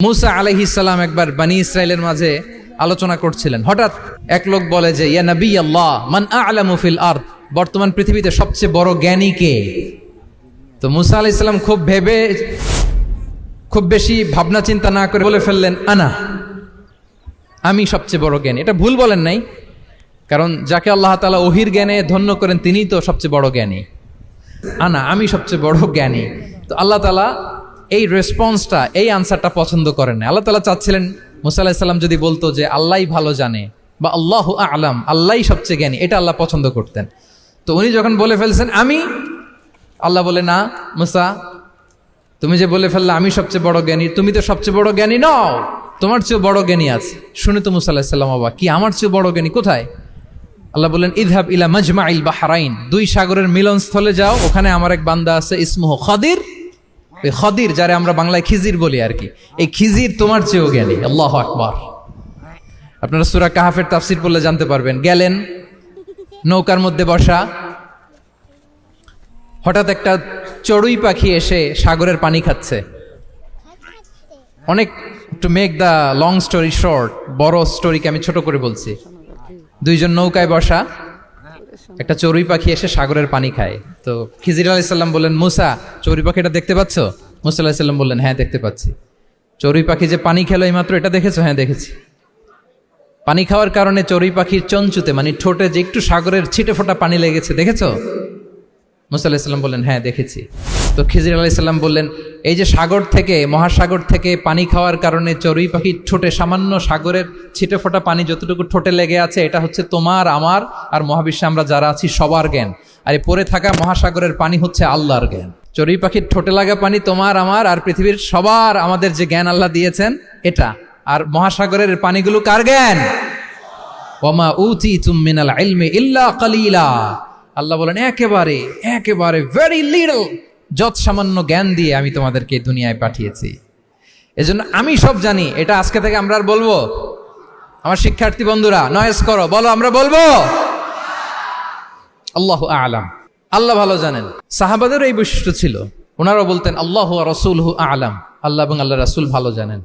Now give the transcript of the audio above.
মুসা আলাইহিস সালাম একবার বনি ইসরাইলের মাঝে আলোচনা করছিলেন। হঠাৎ এক লোক বলে যে ইয়া নবী আল্লাহ মান আ'লামু ফিল আরদ, বর্তমান পৃথিবীতে সবচেয়ে বড় জ্ঞানী কে? তো মুসা আলাইহিস সালাম খুব বেশি ভাবনা চিন্তা না করে বলে ফেললেন আমি সবচেয়ে বড় জ্ঞানী। এটা ভুল বলেন নাই, কারণ যাকে আল্লাহ তাআলা ওহির জ্ঞানে ধন্য করেন তিনিই তো সবচেয়ে বড় জ্ঞানী। আমি সবচেয়ে বড় জ্ঞানী। তো আল্লাহ তাআলা এই রেসপন্সটা, এই আনসারটা পছন্দ করেন না। আল্লাহ তাআলা চাচ্ছিলেন মুসা আলাইহিস সালাম যদি বলতো যে আল্লাহই ভালো জানে বা আল্লাহু আ'লাম, আল্লাহই সবচেয়ে জ্ঞানী, এটা আল্লাহ পছন্দ করতেন। তো উনি যখন বলে ফেলছেন আল্লাহ বলে না মুসা, তুমি যে বলে ফেললে আমি সবচেয়ে বড় জ্ঞানী, তুমি তো সবচেয়ে বড় জ্ঞানী নও, তোমার চেয়ে বড় জ্ঞানী আছে। শুনে তো মুসা আলাইহিস সালাম বাবা, কি আমার চেয়ে বড় জ্ঞানী কোথায়? আল্লাহ বললেন ইযহাব ইলা মাজমাইল বাহরাইন, দুই সাগরের মিলনস্থলে যাও, ওখানে আমার এক বান্দা আছে ইসমুহু খাদির। এই খাদির, যারে আমরা বাংলায় খিজির বলি আর কি, এই খিজির তোমার চেয়েও জ্ঞানী। আল্লাহু আকবার। আপনারা সূরা কাহফের তাফসীর পড়লে জানতে পারবেন। গেলেন, নৌকার মধ্যে বসা, হঠাৎ একটা চড়ুই পাখি এসে সাগরের পানি খাচ্ছে। অনেক, to make the long story short, বড় স্টোরিকে আমি ছোট করে বলছি। দুইজন নৌকায় বসা, একটা চড়ুই পাখি এসে সাগরের পানি খায়। তো খিজির আলাইহিস সালাম বললেন মুসা, চড়ুই পাখিটা দেখতে পাচ্ছ? মুসা আলাইহিস সালাম বললেন হ্যাঁ দেখতে পাচ্ছি। চড়ুই পাখি যে পানি খেলো এইমাত্র, এটা দেখেছো? হ্যাঁ দেখেছি। পানি খাওয়ার কারণে চড়ুই পাখির চঞ্চুতে মানে ঠোঁটে যে একটু সাগরের ছিটে ফোটা পানি লেগেছে, দেখেছো? মুসা আলাইহিস সালাম বললেন হ্যাঁ দেখেছি। তো খিজির আলাইহিস সালাম বললেন এই যে সাগর থেকে, মহাসাগর থেকে পানি খাওয়ার কারণে চড়ুই পাখির ঠোঁটে সামান্য সাগরের ছিটে ফোটা পানি যতটুকু ঠোঁটে লেগে আছে, এটা হচ্ছে তোমার, আমার আর মহাবিশ্বে আমরা যারা আছি সবার জ্ঞান। আর এই পড়ে থাকা মহাসাগরের পানি হচ্ছে আল্লাহর জ্ঞান। চড়ুই পাখির ঠোঁটে লাগা পানি তোমার, আমার আর পৃথিবীর সবার, আমাদের যে জ্ঞান আল্লাহ দিয়েছেন এটা। আর মহাসাগরের পানিগুলো কার জ্ঞান? ওয়ামা উতিতুম মিনাল ইলমি ইল্লা কালিলা। আল্লাহ বলেন একেবারে ভেরি লিটল, যত সামান্য জ্ঞান দিয়ে আমি তোমাদেরকে দুনিয়ায় পাঠিয়েছি। এজন্য আমি সব জানি, এটা আজকে থেকে আমরা আর বলবো? আমার শিক্ষার্থী বন্ধুরা নয়েজ করো, বলো আমরা বলবো আল্লাহু আ'লাম, আল্লাহ ভালো জানেন। সাহাবাদেরও এই বৈশিষ্ট্য ছিল, ওনারাও বলতেন আল্লাহু ওয়া রাসূলুহু আ'লাম, আল্লাহ এবং আল্লাহ রাসূল ভালো জানেন।